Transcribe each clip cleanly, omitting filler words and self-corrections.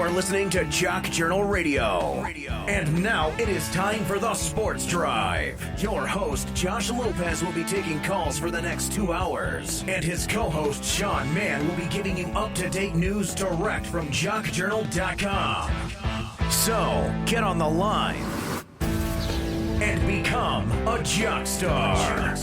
You're listening to Jock Journal Radio. And now it is time for the Sports Drive. Your host, Josh Lopez, will be taking calls for the next 2 hours. And his co-host, Sean Mann, will be giving you up-to-date news direct from jockjournal.com. So, get on the line and become a Jock Star.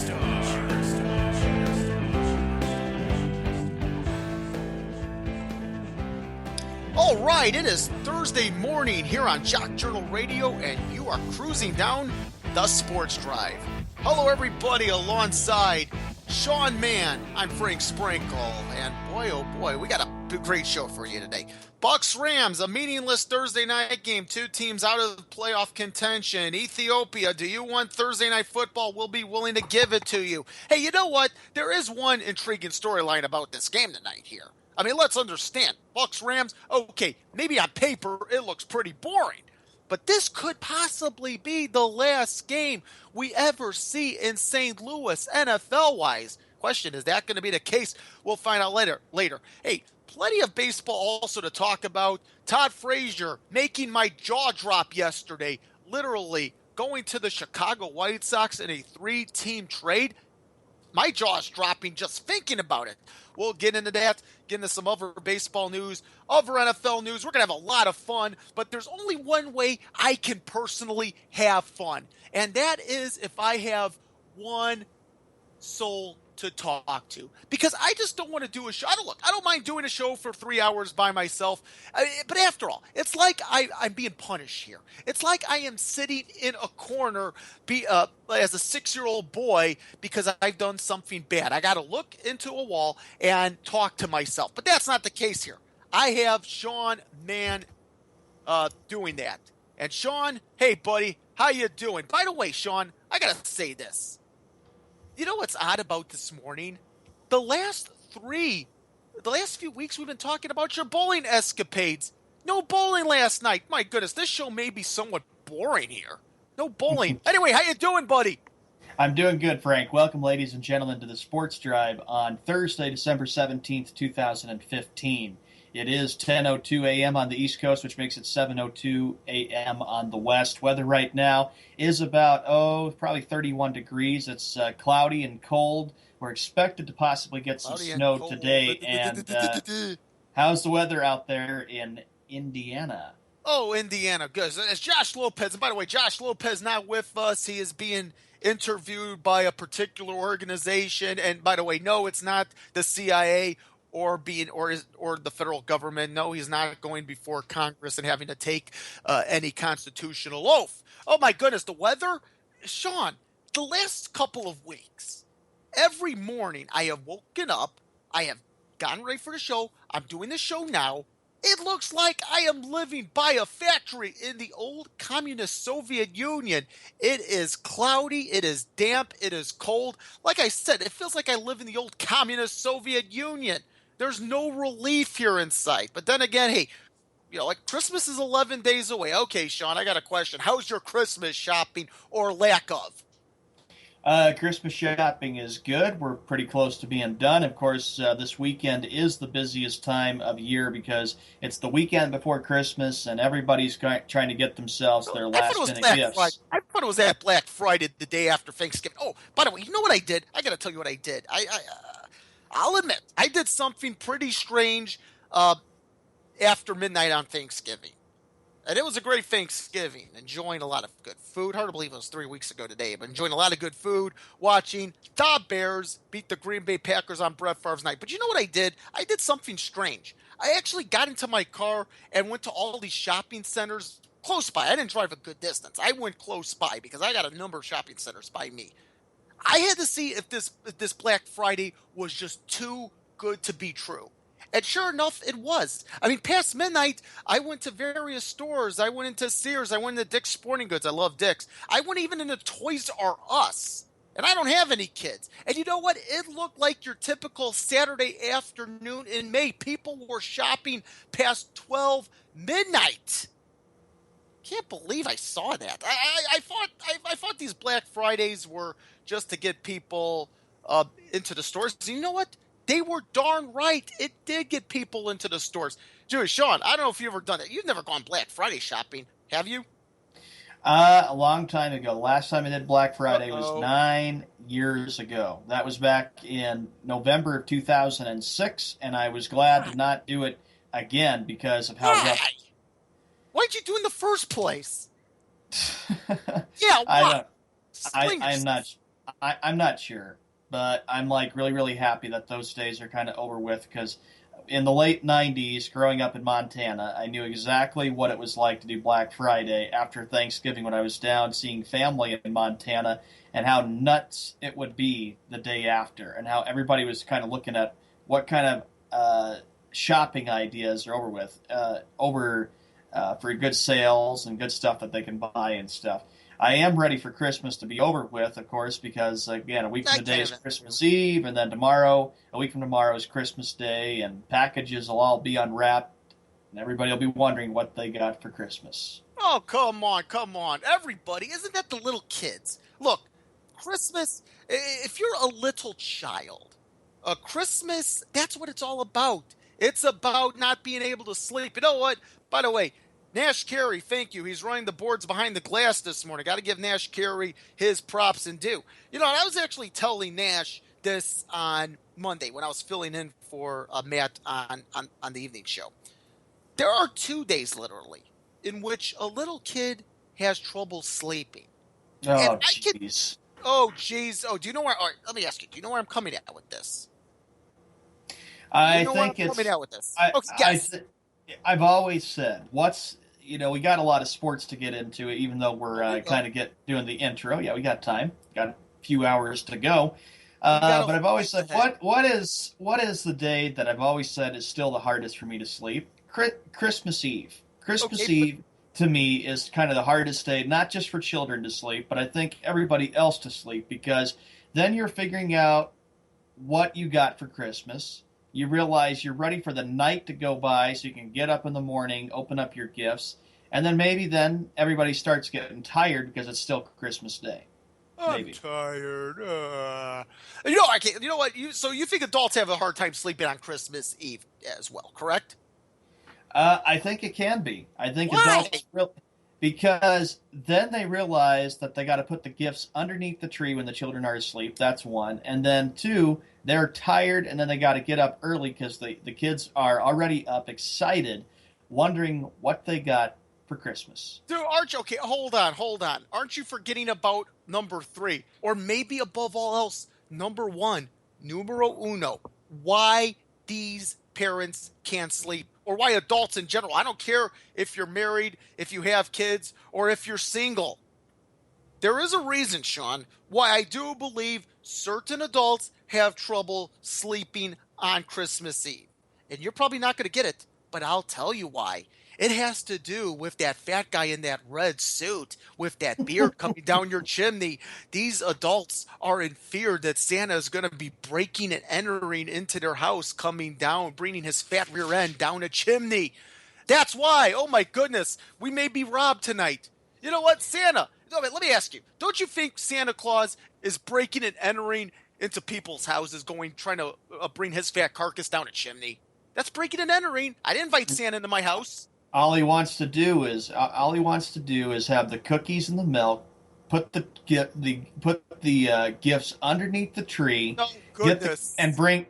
All right, it is Thursday morning here on Jock Journal Radio, and you are cruising down the Sports Drive. Hello, everybody, alongside Sean Mann. I'm Frank Sprankle, and boy, oh boy, we got a great show for you today. BUC's RAMS, a meaningless Thursday night game. Two teams out of playoff contention. Ethiopia, do you want Thursday night football? We'll be willing to give it to you. Hey, you know what? There is one intriguing storyline about this game tonight here. I mean, let's understand. BUC's RAMS, okay, maybe on paper it looks pretty boring. But this could possibly be the last game we ever see in St. Louis, NFL-wise. Question, is that going to be the case? We'll find out later. Hey, plenty of baseball also to talk about. Todd Frazier making my jaw drop yesterday, literally going to the Chicago White Sox in a 3-team trade. My jaw's dropping just thinking about it. We'll get into that, get into some other baseball news, other NFL news. We're going to have a lot of fun, but there's only one way I can personally have fun, and that is if I have one soul to talk to, because I just don't want to do a show. I don't mind doing a show for 3 hours by myself, but after all, it's like I'm being punished here. It's like I am sitting in a corner as a 6-year-old boy because I've done something bad. I got to look into a wall and talk to myself, but that's not the case here. I have Sean Mann doing that. And Sean, hey buddy, how you doing? By the way, Sean, I got to say this. You know what's odd about this morning? The last few weeks we've been talking about your bowling escapades. No bowling last night. My goodness, this show may be somewhat boring here. No bowling. Anyway, how you doing, buddy? I'm doing good, Frank. Welcome, ladies and gentlemen, to the Sports Drive on Thursday, December 17th, 2015. It is 10:02 a.m. on the East Coast, which makes it 7:02 a.m. on the West. Weather right now is about, probably 31 degrees. It's cloudy and cold. We're expected to possibly get some snow today. And how's the weather out there in Indiana? Oh, Indiana. Good. It's Josh Lopez. And by the way, Josh Lopez not with us. He is being interviewed by a particular organization. And by the way, no, it's not the CIA or the federal government. No, he's not going before Congress and having to take any constitutional oath. Oh my goodness, the weather? Sean, the last couple of weeks, every morning I have woken up, I have gotten ready for the show, I'm doing the show now. It looks like I am living by a factory in the old communist Soviet Union. It is cloudy, it is damp, it is cold. Like I said, it feels like I live in the old communist Soviet Union. There's no relief here in sight. But then again, hey, like Christmas is 11 days away. Okay, Sean, I got a question. How's your Christmas shopping or lack of? Christmas shopping is good. We're pretty close to being done. Of course, this weekend is the busiest time of year because it's the weekend before Christmas and everybody's trying to get themselves their last-minute gifts. I thought it was that Black Friday, the day after Thanksgiving. Oh, by the way, you know what I did? I got to tell you what I did. I'll admit, I did something pretty strange after midnight on Thanksgiving. And it was a great Thanksgiving, enjoying a lot of good food. Hard to believe it was 3 weeks ago today, but enjoying a lot of good food, watching the Bears beat the Green Bay Packers on Brett Favre's night. But you know what I did? I did something strange. I actually got into my car and went to all these shopping centers close by. I didn't drive a good distance. I went close by because I got a number of shopping centers by me. I had to see if this Black Friday was just too good to be true. And sure enough, it was. I mean, past midnight, I went to various stores. I went into Sears. I went into Dick's Sporting Goods. I love Dick's. I went even into Toys R Us. And I don't have any kids. And you know what? It looked like your typical Saturday afternoon in May. People were shopping past 12 midnight. Can't believe I saw that. I thought these Black Fridays were just to get people into the stores. And you know what? They were darn right. It did get people into the stores. Dude, Sean, I don't know if you've ever done that. You've never gone Black Friday shopping, have you? A long time ago. Last time I did Black Friday was Uh-oh. 9 years ago. That was back in November of 2006, and I was glad to not do it again because of how Why? rough. Why'd you do it in the first place? Yeah, I why? don't. I'm not sure, but I'm like really really happy that those days are kind of over with because in the late 90s, growing up in Montana, I knew exactly what it was like to do Black Friday after Thanksgiving when I was down seeing family in Montana and how nuts it would be the day after and how everybody was kind of looking at what kind of shopping ideas are for good sales and good stuff that they can buy and stuff. I am ready for Christmas to be over with, of course, because, again, a week from today is Christmas Eve, and then a week from tomorrow is Christmas Day, and packages will all be unwrapped, and everybody will be wondering what they got for Christmas. Oh, come on. Everybody, isn't that the little kids? Look, Christmas, if you're a little child, Christmas, that's what it's all about. It's about not being able to sleep. You know what? By the way, Nash Carey, thank you. He's running the boards behind the glass this morning. Got to give Nash Carey his props and due. You know, I was actually telling Nash this on Monday when I was filling in for Matt on the evening show. There are 2 days, literally, in which a little kid has trouble sleeping. Oh, jeez. Oh, jeez. Oh, do you know where? All right, let me ask you. Do you know where I'm coming at with this? I've always said, we got a lot of sports to get into, even though we're doing the intro. Yeah, we got time. Got a few hours to go. But I've always said, what is the day that I've always said is still the hardest for me to sleep? Christmas Eve. Christmas Eve, to me, is kind of the hardest day, not just for children to sleep, but I think everybody else to sleep, because then you're figuring out what you got for Christmas. You realize you're ready for the night to go by so you can get up in the morning, open up your gifts, and then maybe then everybody starts getting tired because it's still Christmas Day. I'm tired. You know what? So you think adults have a hard time sleeping on Christmas Eve as well, correct? I think it can be. I think Why? adults because then they realize that they got to put the gifts underneath the tree when the children are asleep. That's one. And then two, they're tired and then they got to get up early because the kids are already up, excited, wondering what they got for Christmas. Dude, hold on. Aren't you forgetting about number 3? Or maybe above all else, number 1, numero uno. Why these parents can't sleep, or why adults in general. I don't care if you're married, if you have kids, or if you're single. There is a reason, Sean, why I do believe certain adults have trouble sleeping on Christmas Eve. And you're probably not going to get it, but I'll tell you why. It has to do with that fat guy in that red suit with that beard coming down your chimney. These adults are in fear that Santa is going to be breaking and entering into their house, coming down, bringing his fat rear end down a chimney. That's why. Oh, my goodness. We may be robbed tonight. You know what? Santa. No, let me ask you. Don't you think Santa Claus is breaking and entering into people's houses, trying to bring his fat carcass down a chimney? That's breaking and entering. I didn't invite Santa into my house. All he wants to do is have the cookies and the milk, put the gifts underneath the tree, Oh goodness! bring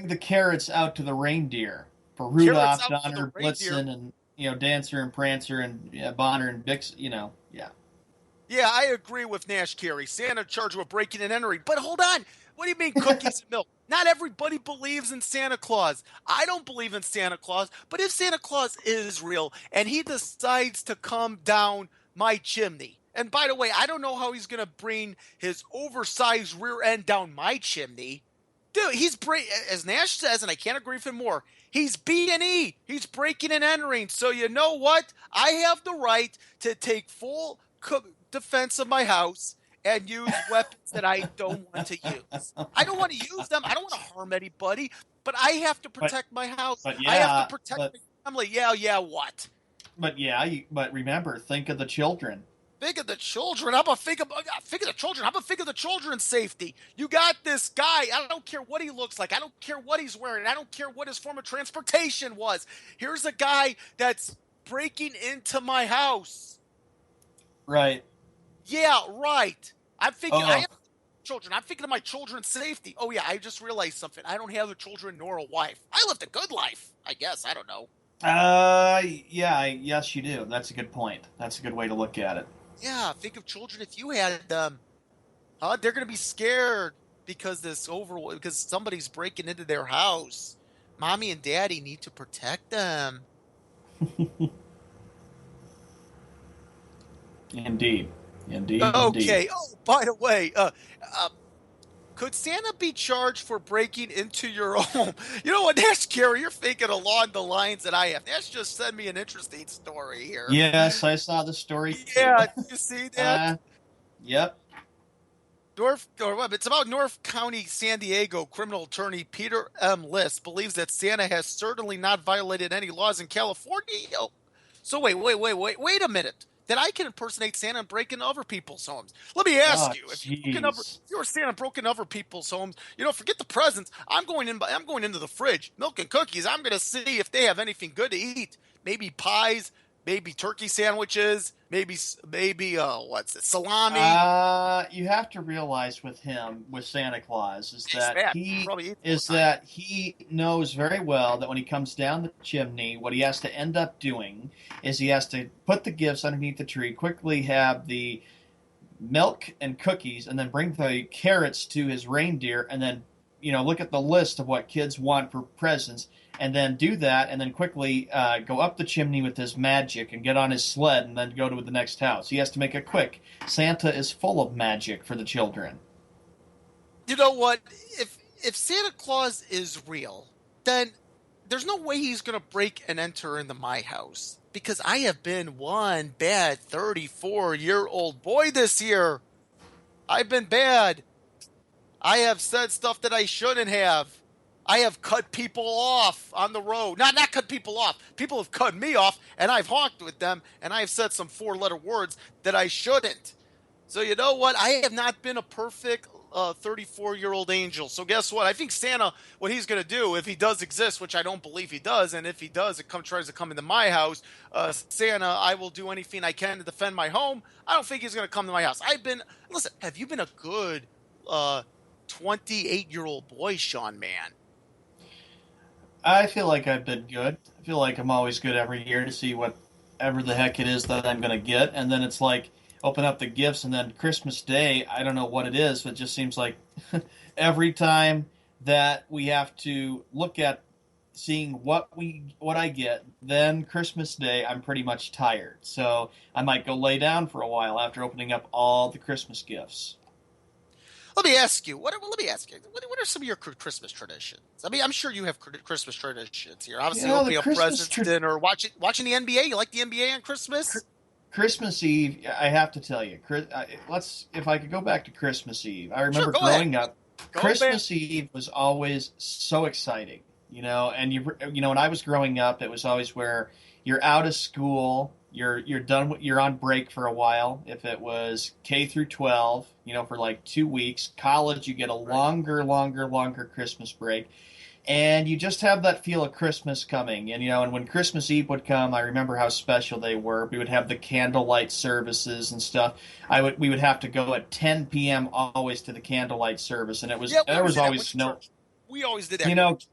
the carrots out to the reindeer for Rudolph, Donner, Blitzen, and Dancer and Prancer and Bonner and Bix. Yeah. Yeah, I agree with Nash Carey. Santa charged with breaking and entering. But hold on. What do you mean cookies and milk? Not everybody believes in Santa Claus. I don't believe in Santa Claus. But if Santa Claus is real and he decides to come down my chimney, and by the way, I don't know how he's going to bring his oversized rear end down my chimney. Dude, as Nash says, and I can't agree with him more, he's B&E. He's breaking and entering. So you know what? I have the right to take full defense of my house and use weapons that I don't want to use. I don't want to use them. I don't want to harm anybody, but I have to protect my house. I have to protect my family. Yeah, what? But remember, think of the children. Think of the children. How about think of the children? How about think of the children's safety? You got this guy. I don't care what he looks like. I don't care what he's wearing. I don't care what his form of transportation was. Here's a guy that's breaking into my house. Right. Yeah, right. I'm thinking. I Oh. have children. I'm thinking of my children's safety. Oh yeah, I just realized something. I don't have a children nor a wife. I lived a good life, I guess. I don't know. Yes, you do. That's a good point. That's a good way to look at it. Yeah, think of children if you had them. They're gonna be scared because because somebody's breaking into their house. Mommy and daddy need to protect them. Indeed. Indeed. Okay. Oh, by the way, could Santa be charged for breaking into your home? You know what? That's scary. You're thinking along the lines that I have. That's just sent me an interesting story here. Yes, I saw the story. Yeah, did you see that? Yep. It's about North County, San Diego criminal attorney Peter M. List believes that Santa has certainly not violated any laws in California. So wait a minute. That I can impersonate Santa and break into other people's homes. Let me ask you, if you were Santa and broke into other people's homes, forget the presents. I'm going into the fridge, milk and cookies. I'm going to see if they have anything good to eat. Maybe pies, maybe turkey sandwiches, maybe salami. You have to realize with Santa Claus, is that he knows very well that when he comes down the chimney, what he has to end up doing is he has to put the gifts underneath the tree, quickly have the milk and cookies, and then bring the carrots to his reindeer, and then look at the list of what kids want for presents, and then do that, and then quickly go up the chimney with his magic and get on his sled and then go to the next house. He has to make it quick. Santa is full of magic for the children. You know what? If Santa Claus is real, then there's no way he's going to break and enter into my house, because I have been one bad 34-year-old boy this year. I've been bad. I have said stuff that I shouldn't have. I have cut people off on the road. Not cut people off. People have cut me off, and I've honked with them, and I've said some 4-letter words that I shouldn't. So you know what? I have not been a perfect 34-year-old angel. So guess what? I think Santa, what he's going to do, if he does exist, which I don't believe he does, and if he does, tries to come into my house, Santa, I will do anything I can to defend my home. I don't think he's going to come to my house. Listen, have you been a good 28-year-old boy, Sean, man? I feel like I've been good. I feel like I'm always good every year to see whatever the heck it is that I'm going to get. And then it's like, open up the gifts, and then Christmas Day, I don't know what it is, but it just seems like every time that we have to look at seeing what I get, then Christmas Day, I'm pretty much tired. So I might go lay down for a while after opening up all the Christmas gifts. Let me ask you. What are some of your Christmas traditions? I mean, I'm sure you have Christmas traditions here. Obviously, opening up presents, dinner, watching the NBA. You like the NBA on Christmas? Christmas Eve, I have to tell you. If I could go back to Christmas Eve, I remember growing up. Christmas Eve was always so exciting, And when I was growing up, it was always where you're out of school. You're done. You're on break for a while. If it was K through 12, for like 2 weeks. College, you get a longer Christmas break, and you just have that feel of Christmas coming. And when Christmas Eve would come, I remember how special they were. We would have the candlelight services and stuff. We would have to go at 10 p.m. always to the candlelight service, and there was always snow. We always did that.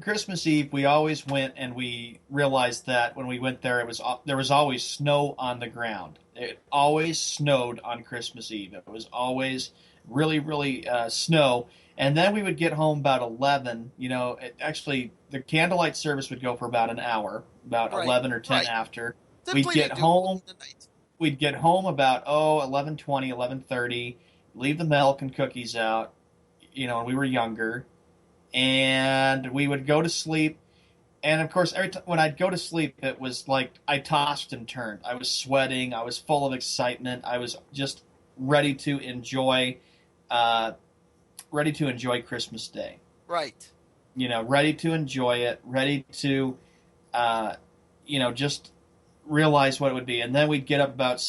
Christmas Eve, we always went, and we realized that when we went there, there was always snow on the ground. It always snowed on Christmas Eve. It was always really, really snow. And then we would get home about 11. Actually, the candlelight service would go for about an hour, about 11 or 10 after. We'd get home about 11:20, 11:30. Leave the milk and cookies out. When we were younger. And we would go to sleep, and of course, every time when I'd go to sleep, it was like I tossed and turned. I was sweating. I was full of excitement. I was just ready to enjoy Christmas Day. Right. Ready to enjoy it. Ready to, just realize what it would be. And then we'd get up about